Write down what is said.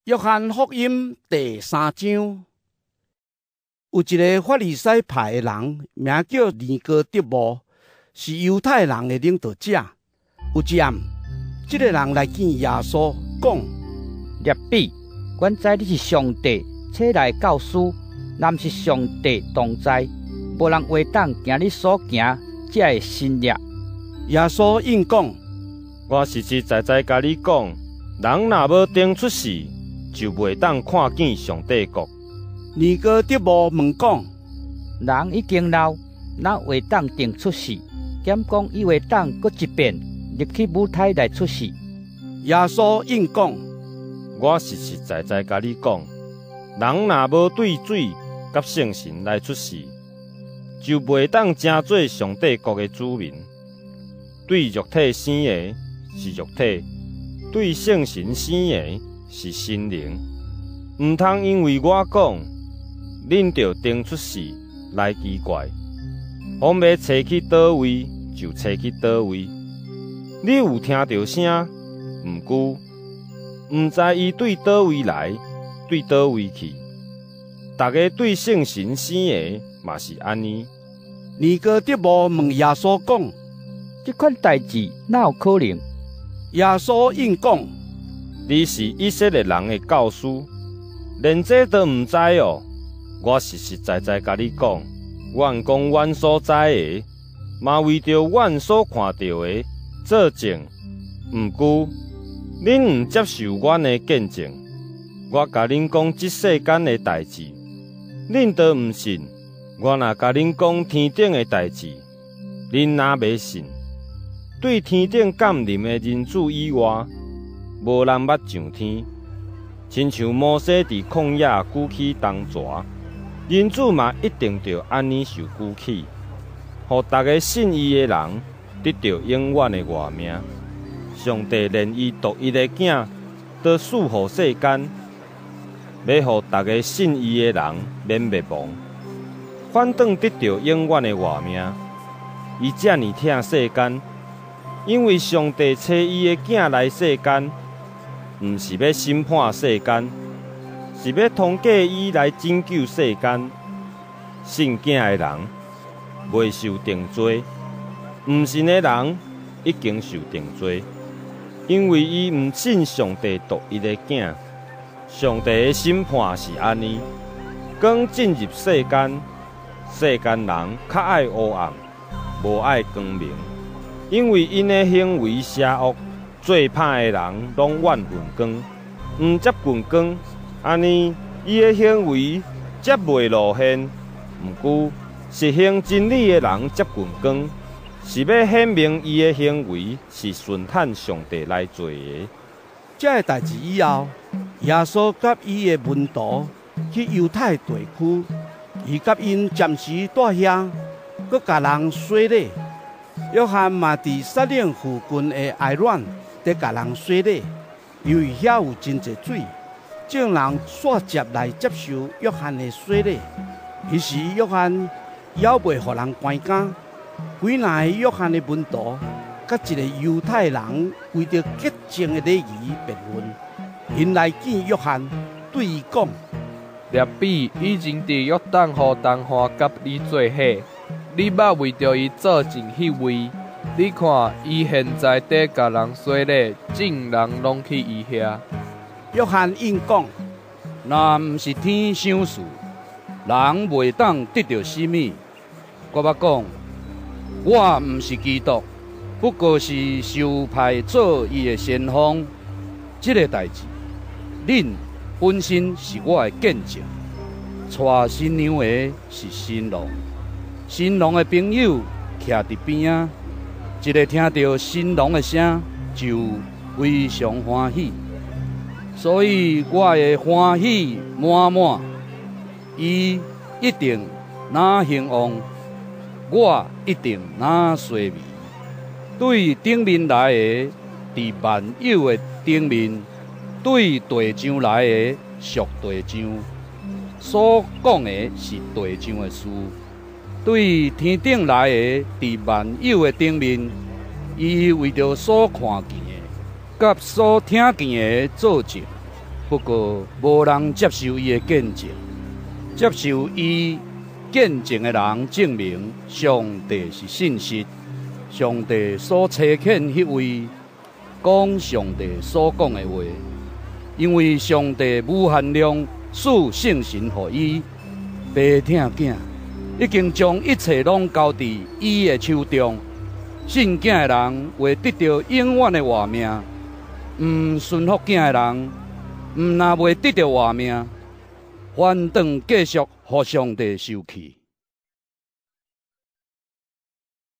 约翰福音第3章，有一个法利赛派的人，名叫尼哥底母，是犹太人的领导者。有一暗，这个人来见耶稣，讲：rab比，阮知你是上帝册来教师，若毋是上帝同在，无人会当行你所行，才会信业。耶稣应讲：我实实在在甲你讲，人若无定出世，就袂当看见上帝国。尼哥底母问讲：人已经老，哪会当定出世？兼讲伊会当搁一遍入去舞台来出世？耶稣应讲：我实实在在甲你讲，人若无对水甲圣神来出世，就袂当成做上帝国的子民。对肉体生的是肉体，对圣神生的是心灵。毋通因为我讲，恁着定出世来奇怪，往要找去倒位就找去倒位。你有听到声，毋过毋知伊对倒位来，对倒位去。大家对圣神生的嘛是安尼。尼哥底母问耶稣讲：这款代志哪有可能？耶稣应讲：你是以色列人的教师，连这都毋知哦。我实实在在甲你讲，阮讲阮所知的，嘛为着阮所看到的做证。毋过，恁毋接受阮的见证。我甲恁讲即世间的代志，恁都毋信。我若甲恁讲天顶的代志，恁若袂信。对天顶降临的人子以外，无人捌上天。亲像摩西伫旷野举起铜蛇，人子嘛一定着安尼受举起，互大家信伊的人得到永远的活命。上帝连伊独一的囝都赐予世间，要互大家信伊的人免灭亡，反倒得到永远的活命。伊遮尔疼世间，因为上帝找伊的囝来世间，毋是要审判世间，是要通过伊来拯救世间。信囝的人未受定罪，毋信的人已经受定罪，因为伊毋信上帝独一的囝。上帝的审判是安尼：光进入世间，世间人较爱黑暗，无爱光明，因为因的行为邪恶。做歹的人拢怨恨光，毋接近光，安尼伊的行为才袂露现。毋过，实行真理的人接近光，是要显明伊的行为是顺坦上帝来做的。这个代志以后，耶稣甲伊的门徒去犹太地区，伊甲因暂时住遐，佮甲人洗礼。约翰嘛伫撒冷附近的爱卵，伫甲人洗礼，因为遐有真侪水，众人煞接来接受约翰的洗礼。于是约翰还袂互人关监，几若约翰的门徒，甲一个犹太人为着洁净的礼仪辩论，因来见约翰，对伊讲：rab比已经伫约旦河东河甲你做伙，你捌为着伊做尽迄位。你看，伊现在伫甲人洗礼，众人拢去伊遐。约翰应讲：若毋是天赏赐，人袂当得到生命。我捌讲，我毋是基督，不过是受派做伊的先锋。这个代志，恁本身是我的见证。带新娘的是新郎，新郎的朋友徛伫边啊。一个听到新郎的声，就非常欢喜，所以我会欢喜满满。伊一定哪兴旺，我一定哪衰微。对顶面来的，伫万有的顶面；对地上来的，属地上。所讲的是地上的事。对天顶来的，伫万有的顶面，伊为着所看见的，甲所听见的做证，不过无人接受伊的见证。接受伊见证的人证明，上帝是信实。上帝所差遣迄位讲上帝所讲的话，因为上帝无限量赐圣神予伊，爸疼囝，已经将一切拢交伫伊的手中。信囝的人会得到永远的活命，唔顺服囝的人，唔若袂得到活命，反倒继续互上帝受气。